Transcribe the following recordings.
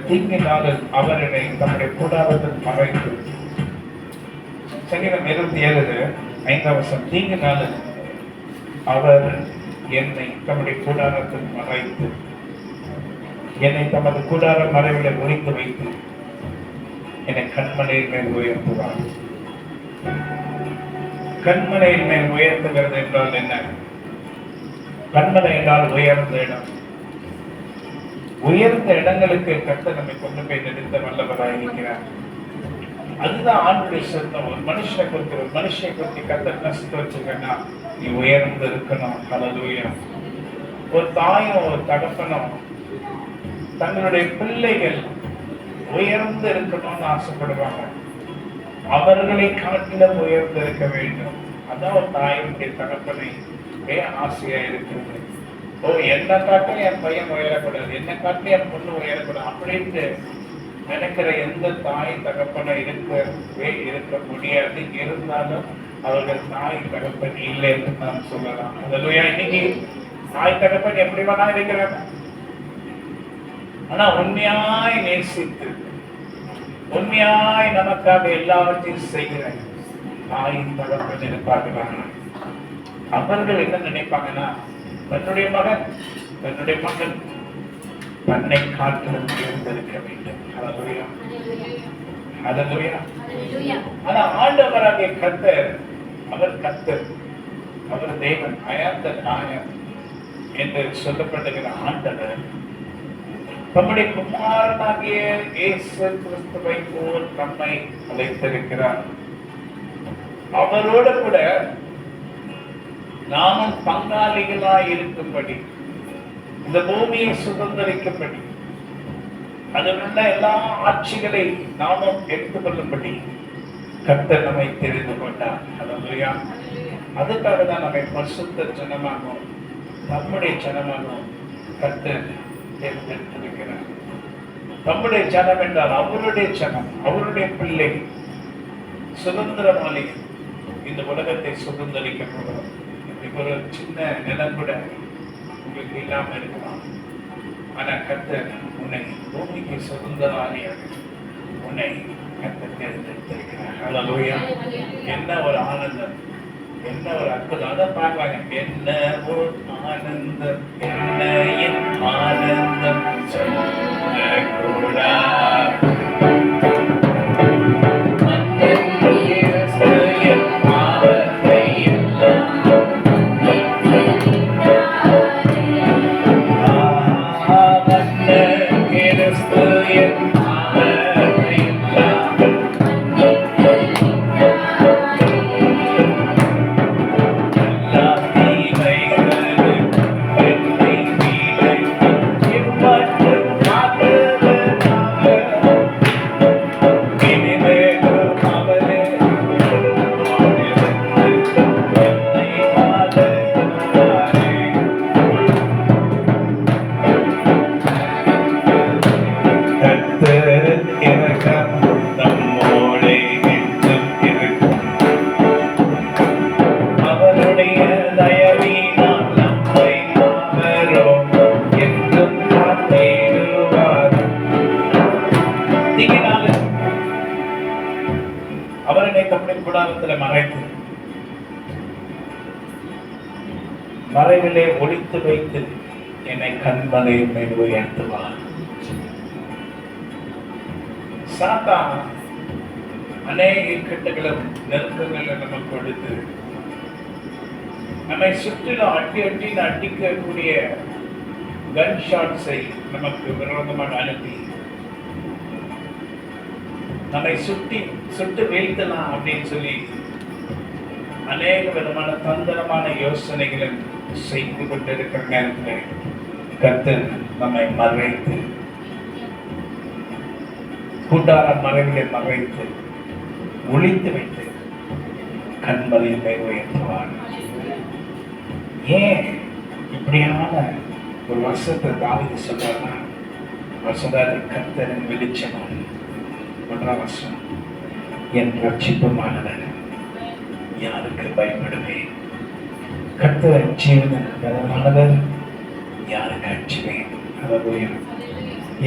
தீங்கினாலும் அவர் என்னை தம்முடைய கூடாரத்தில் மறைத்து. சங்கீதம் 27:5 தீங்கினாலும் அவர் என்னை தம்முடைய கூடாரத்தில் மறைத்து, என்னை தமது கூடார மறைவிட ஒழித்து வைத்து என்னை கண்மலையின் மேல் உயர்த்துவார். கண்மலையின் மேல் உயர்த்துகிறது என்றால் என்ன? கண்மலை என்றால் உயர்ந்த இடம். உயர்ந்த இடங்களுக்கு கர்த்தர் நம்மை கொண்டு போய் நிறுத்த வல்லவராய் இருக்கிறார். அதுதான் ஆண்டுடைய சொந்தம். ஒரு மனுஷனை குறித்து, ஒரு மனுஷனை குறித்து கர்த்தர் நசித்து வச்சிருக்கா, நீ உயர்ந்து இருக்கணும். ஹல்லேலூயா. ஒரு தாயும் ஒரு தகப்பனும் தங்களுடைய பிள்ளைகள் உயர்ந்து இருக்கணும்னு ஆசைப்படுவாங்க. அவர்களை காட்டிலும் உயர்ந்து இருக்க வேண்டும். அதான் ஒரு தாயினுடைய தகப்பனை ஆசையா இருக்கிறது. ஓ என்ன காட்டிலும் என் பையன் உயரக்கூடாது, என்ன காட்டிலும் என் பொண்ணு உயரக்கூடாது அப்படின்ட்டு நினைக்கிற எந்த தாய் தகப்பனும் இருக்க முடியாது. இருந்தாலும் அவர்கள் தாய் தகப்பன் இல்லை என்று நாம் சொல்லலாம். அதுலயா இன்னைக்கு தாய் தகப்பன் எப்படி வேணா இருக்கிறாங்க. ஆனா உண்மையாய் நேசித்து உண்மையாய் நமக்காக எல்லாவற்றையும் செய்கிற தாயின் தகப்பன் எதிர்பார்க்கிறாங்க. அவர்கள் என்ன நினைப்பாங்கன்னா, தன்னுடைய மகன் தன்னுடைய மகன் தன்னை காட்டிலும் தேர்ந்தெடுக்க வேண்டும். ஆனா ஆண்டவராகிய கர்த்தர், அவர் கர்த்தர், அவர் தேவன், அயர்ந்த நாயன் என்று சொல்லப்பட்டிருக்கிற ஆண்டவர் நம்முடைய குமாரனாகிய இயேசு கிறிஸ்துவை போல் நம்மை அழைத்திருக்கிறார். அவரோடு கூட நாமும் பங்காளிகளாய் இருக்கும்படி, இந்த பூமியை சுதந்திரிக்கும்படி, அதில் உள்ள எல்லா ஆட்சிகளை நாமும் எடுத்துக்கொள்ளும்படி கர்த்தர் நம்மை தெரிந்து கொண்டார். அல்லேலூயா. அதுக்காக தான் நம்மை பரிசுத்த ஜனமாகவும் நம்முடைய ஜனமாகவும் கர்த்தர் தேர்ந்தெடுத்திருக்கிறார். நம்முடைய ஜனம் என்றால் அவருடைய ஜனம், அவருடைய பிள்ளை, சுதந்திரமாளி. இந்த உலகத்தை சுதந்திரிக்க போகிறோம். இப்போ ஒரு சின்ன நிலம் கூட உங்களுக்கு இல்லாம இருக்கலாம். ஆனா கர்த்தர் உன்னை பூமிக்கு சுதந்திரமாளியாக உன்னை கர்த்தர் தேர்ந்தெடுத்திருக்கிறார். அல்லேலூயா. என்ன ஒரு ஆனந்தம், என்ன ஒரு அற்புதம். அதை பார்ப்பாங்க. என்ன ஒரு ஆனந்தம், என்ன என் ஆனந்தம் சொல்லக்கூடா. மறைவிலே ஒளித்து வைத்து என்னை கண்மலையின் மேல் உயர்த்துவார். சாத்தான் அநேக இக்கட்டுகளும் நெருக்கங்களும் நமக்கு கொடுத்து நம்மை சுற்றிலும் அடிக்கக்கூடிய கன் ஷாட்ஸை நமக்கு விரோதமாக அனுப்பி நம்மை சுட்டு வீழ்த்தலாம் அப்படின்னு சொல்லி அநேக விதமான தந்திரமான யோசனைகளும் செய்து கொண்டிருக்கிற நேரத்தில் கர்த்தர் நம்மை மறைத்து, கூட்டார மறைவிலே மறைத்து ஒளித்து வைத்து கண்மலையின் மேல் உயர்த்துவார். ஏன் இப்படியான ஒரு வருஷத்தை தாவீது சொல்றாருன்னா, வருஷத்தாரு கர்த்தரின் வெளிச்சமும், 1ஆம் வருஷம் என் ரட்சிப்புமானவர், யாருக்கு பயப்படுவேன்? கர்த்தர் ஜீவனின் பலமானவர், யாருக்கு அஞ்சுவேன்? அல்லேலூயா.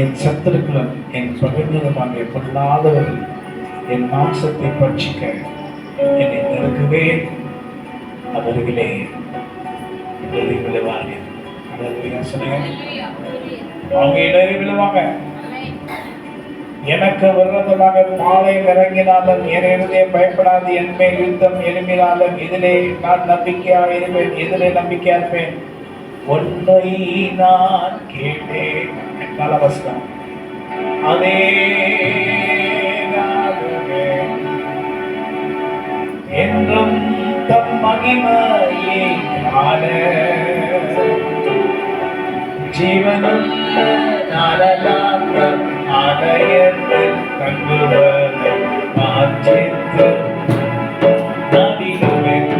என் சத்துருக்களும் என் பகைஞருமாகிய பொல்லாதவர்கள் என் மாம்சத்தை பட்சிக்க என்னை நெருங்குவேன், அவர்களே இடறி விழுவார்கள். அல்லேலூயா. சொல்லுங்க, அவங்க இடறி விழுவாங்க. எனக்கு விரோதமாக பாலை இறங்கினாலும் என் இருதயம் பயப்படாது. என் மேல் யுத்தம் எழுப்பினாலும் இதிலே நான் நம்பிக்கையாக இருப்பேன். இதிலே நம்பிக்கையா இருப்பேன். ஒன்றை நான் கேட்டேன். காலவசனம் அதே என்றும் தம் மகிமையை காண ஜீவனுள்ள நாளெல்லாம் ஆலயத்தில் தங்குவது மாற்றித்து நாடிடுவேன்.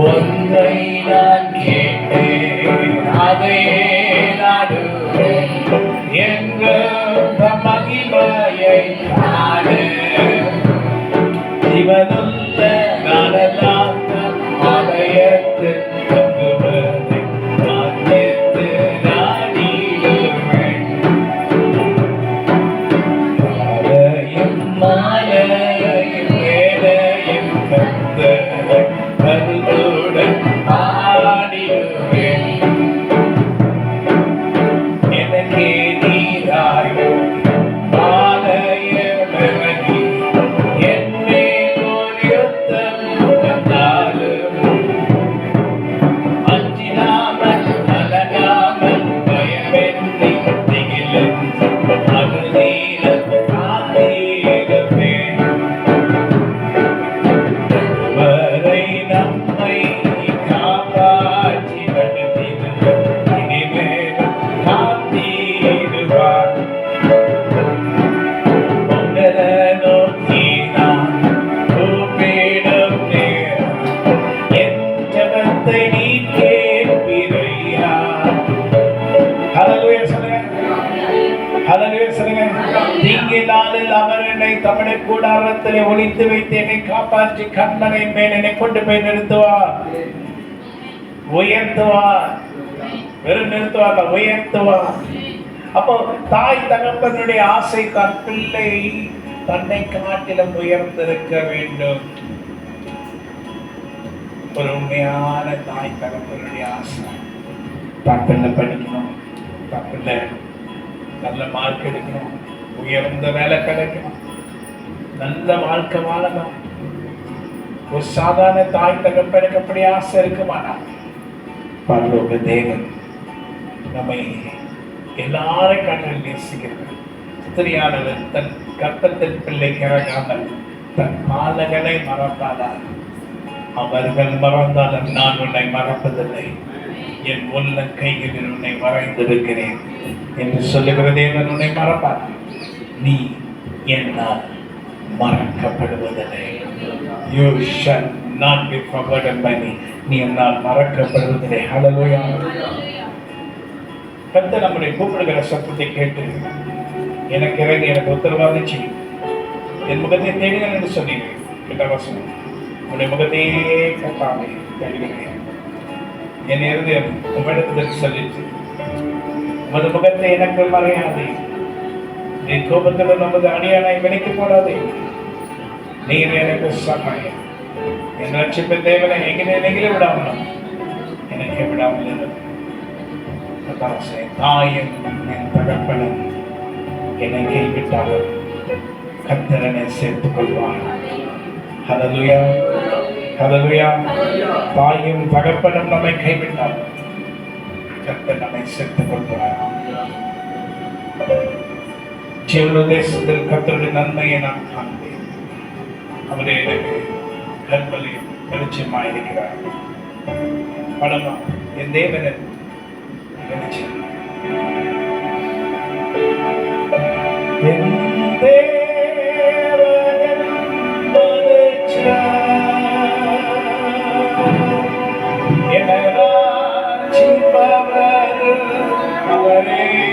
ஒன்றை நான் சொல்லுங்க. தீங்கு நாளில் அவர் என்னை தம்முடைய கூடாரத்திலே ஒளித்து வைத்து என்னை காப்பாற்றி கண்மலை மேல் என்னை கொண்டு போய் நிறுத்துவார், உயர்த்துவார். வெறும் நிறுத்துவார், உயர்த்துவார். அப்போ தாய் தகப்பனுடைய ஆசை தான் பிள்ளை தன்னை காட்டிலும் உயர்ந்திருக்க வேண்டும். ஒரு உண்மையான தாய் தகப்பனுடைய ஆசை தான் பிள்ளை படிக்கணும், தான் பிள்ளை நல்ல மார்க் எடுக்கணும், உயர்ந்த வேலை கிடைக்கணும், நல்ல வாழ்க்கை வாழணும். ஒரு சாதாரண தாய் தகப்பனுக்கு அப்படி ஆசை இருக்குமானா, பரலோக தேவன் நம்மை எல்லாரையும் காட்டிலும் நேசிக்கிறது. ஸ்திரியானவர் தன் கர்த்தத்தின் பிள்ளைக்கு இறங்காமல் தன் பாலகனை மறப்பாதார். அவர்கள் மறந்தாலும் நான் உன்னை மறப்பதில்லை, என் உள்ள கைகளில் உன்னை வரைந்திருக்கிறேன் என்று சொல்லுகிற தேவன் உன்னை மறப்பார். நீ என்னால் மறக்கப்படுவதில்லை. You shall not be forgotten by me. நீ என்னால் மறக்கப்படுவதில்லை. ஹல்லேலூயா. கர்த்தர் நம்முடைய கூப்பிடுகிற சத்தத்தை கேட்டு எனக்கு இறங்கி எனக்கு உத்தரவாதம் செய்யும். என் முகத்தை தேடுங்கள் என்று சொன்னீங்க. கிட்டவசனம் உன்னுடைய முகத்தையே கட்டாமே தேடுகிறேன். என் இருதயம் உம்மிடத்தில் சொல்லிட்டு உமது முகத்தை எனக்கு மறையாதே. என் கோபத்தில் நமது அடியானை விலைக்கு போடாதே. நீர் எனக்கு சகாயம். என் ரட்சிப்பு தேவனை எங்கிலே விடாமலும் எனக்கு விடாமல் தாயும் என் தகப்பனும் என்னை கைவிட்டாலும் கர்த்தரனை சேர்த்துக் கொள்வார். ஹல்லேலூயா, ஹல்லேலூயா. தாயும் தகப்பனும் நம்மை கைவிட்டால் கர்த்தர் நம்மை சேர்த்துக் கொள்வார். ஜீவனுதேசத்தில் கர்த்தருடைய நன்மையை நான் காண்பேன். அவரே எனக்கு கற்பனையும் வெளிச்சமாயிருக்கிறார். படமா என் தேவனை வெளிச்சம். அவரே